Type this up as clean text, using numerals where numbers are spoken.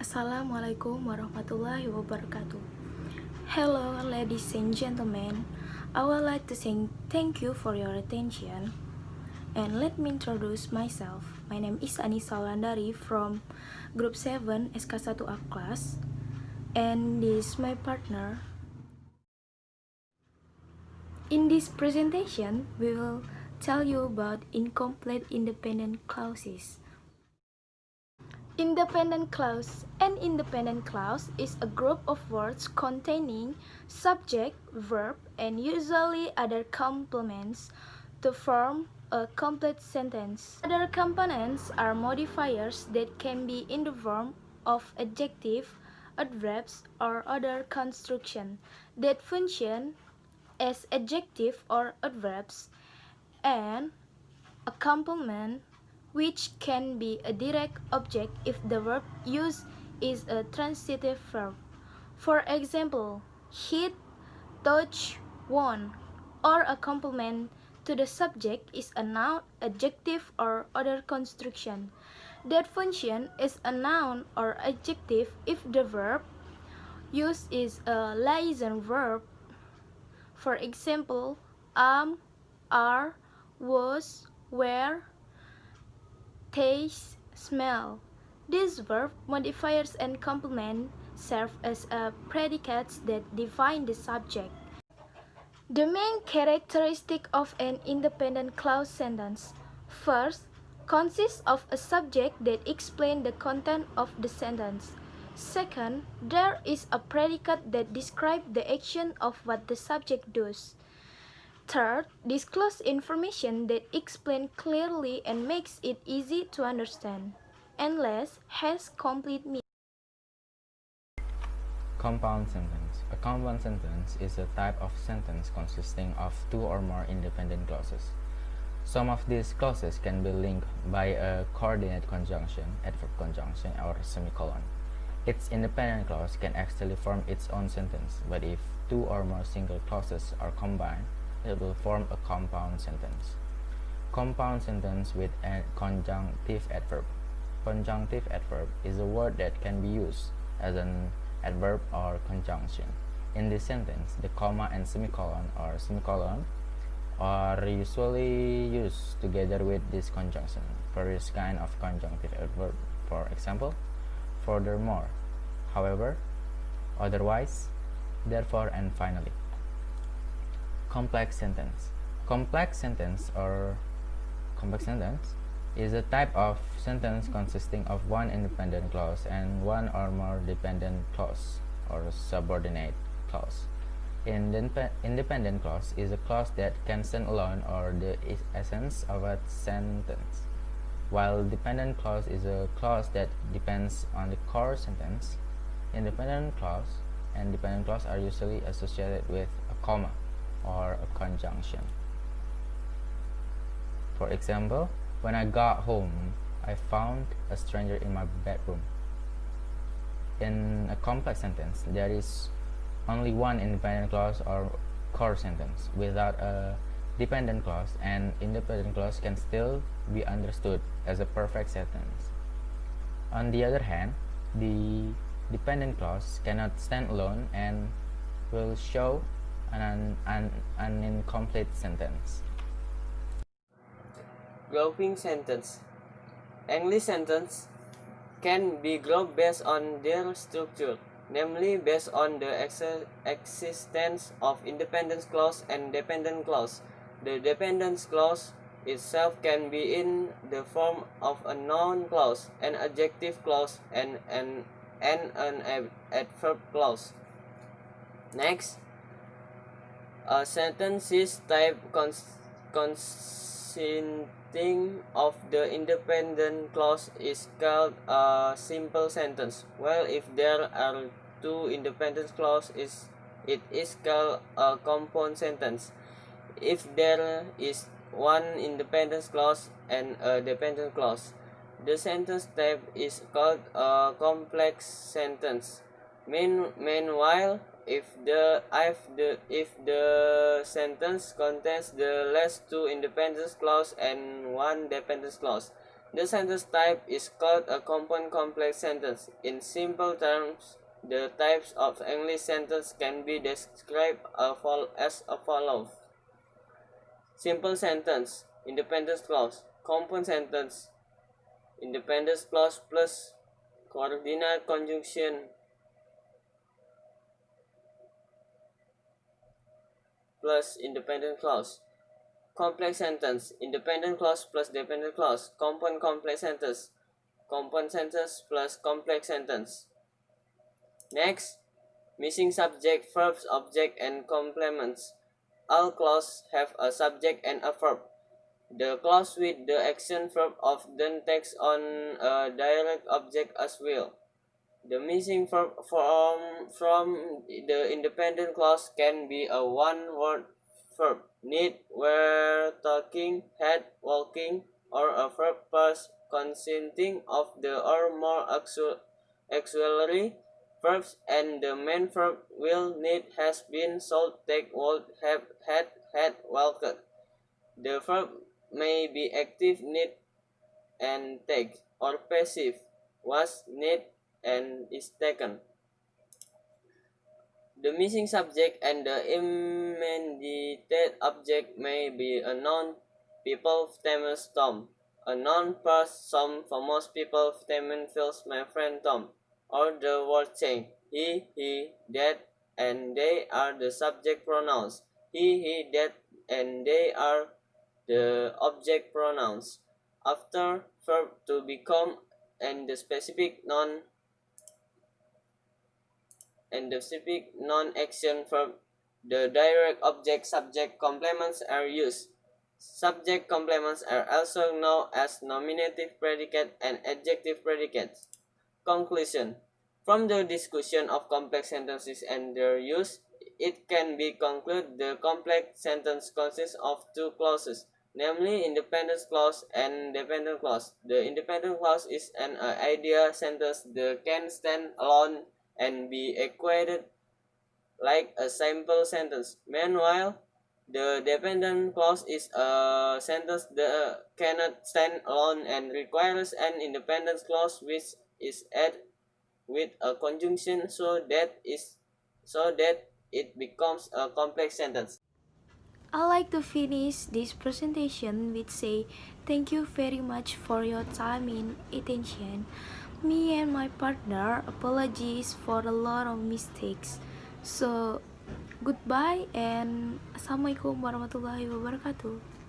Assalamualaikum warahmatullahi wabarakatuh. Hello, ladies and gentlemen. I would like to say thank you for your attention. And let me introduce myself. My name is Anisa Wulandari from Group 7 SK1A class. And this is my partner. In this presentation, we will tell you about incomplete independent clauses. Independent clause. An independent clause is a group of words containing subject, verb, and usually other complements to form a complete sentence. Other components are modifiers that can be in the form of adjective, adverbs, or other construction that function as adjective or adverbs, and a complement which can be a direct object if the verb used is a transitive verb. For example, hit, touch, won, or a complement to the subject is a noun, adjective, or other construction that function as a noun or adjective if the verb used is a liaison verb. For example, are, was, were, taste, smell. These verb modifiers and complement serve as predicates that define the subject. The main characteristic of an independent clause sentence. First, consists of a subject that explains the content of the sentence. Second, there is a predicate that describes the action of what the subject does. Third, disclose information that explains clearly and makes it easy to understand. And last, has complete meaning. Compound sentence. A compound sentence is a type of sentence consisting of two or more independent clauses. Some of these clauses can be linked by a coordinate conjunction, adverb conjunction, or semicolon. Each independent clause can actually form its own sentence, but if two or more single clauses are combined, it will form a compound sentence. Compound sentence with a conjunctive adverb. Conjunctive adverb is a word that can be used as an adverb or conjunction. In this sentence, the comma and semicolon are usually used together with this conjunction. Various kind of conjunctive adverb, for example, furthermore, however, otherwise, therefore, and finally. Complex sentence. Complex sentence is a type of sentence consisting of one independent clause and one or more dependent clause or subordinate clause. Independent clause is a clause that can stand alone or the essence of a sentence, while dependent clause is a clause that depends on the core sentence. Independent clause and dependent clause are usually associated with a comma or a conjunction. For example, when I got home, I found a stranger in my bedroom. In a complex sentence, there is only one independent clause or core sentence without a dependent clause, and independent clause can still be understood as a perfect sentence. On the other hand, the dependent clause cannot stand alone and will show an incomplete sentence. Grouping sentence. English sentence can be grouped based on their structure, namely based on the existence of independent clause and dependent clause. The dependent clause itself can be in the form of a noun clause, an adjective clause, and an adverb clause. Next, a sentence is type consisting of the independent clause is called a simple sentence, while if there are two independent clauses, it is called a compound sentence. If there is one independent clause and a dependent clause, the sentence type is called a complex sentence. Meanwhile, if the sentence contains the last two independent clause and one dependent clause, The sentence type is called a compound complex sentence. In simple terms, the types of English sentence can be described as follows. Simple sentence, independence clause. Compound sentence, independence clause plus coordinate conjunction plus independent clause. Complex sentence, independent clause plus dependent clause. Compound complex sentence, compound sentence plus complex sentence. Next, missing subject, verbs, object, and complements. All clauses have a subject and a verb. The clause with the action verb often takes on a direct object as well. The missing verb from the independent clause can be a one-word verb, need, were, talking, had, walking, or a verb past consisting of the or more auxiliary verbs, and the main verb will, need, has been, sold, take, would, have, had, walked. The verb may be active, need, and take, or passive, was, need, and is taken. The missing subject and the immediate object may be a noun, people, famous Tom, a noun plus some famous people, famous feels my friend Tom, or the word change. He, that, and they are the subject pronouns. He, that, and they are the object pronouns. After verb to become and the specific non non-action verb, the direct object subject complements are used. Subject complements are also known as nominative predicate and adjective predicates. Conclusion. From the discussion of complex sentences and their use, it can be concluded the complex sentence consists of two clauses, namely independent clause and dependent clause. The independent clause is an idea sentence that can stand alone and be equated like a simple sentence. Meanwhile, the dependent clause is a sentence that cannot stand alone and requires an independent clause which is added with a conjunction so that it becomes a complex sentence. I like to finish this presentation with say thank you very much for your time and attention. Me and my partner apologies for a lot of mistakes. So goodbye and assalamualaikum warahmatullahi wabarakatuh.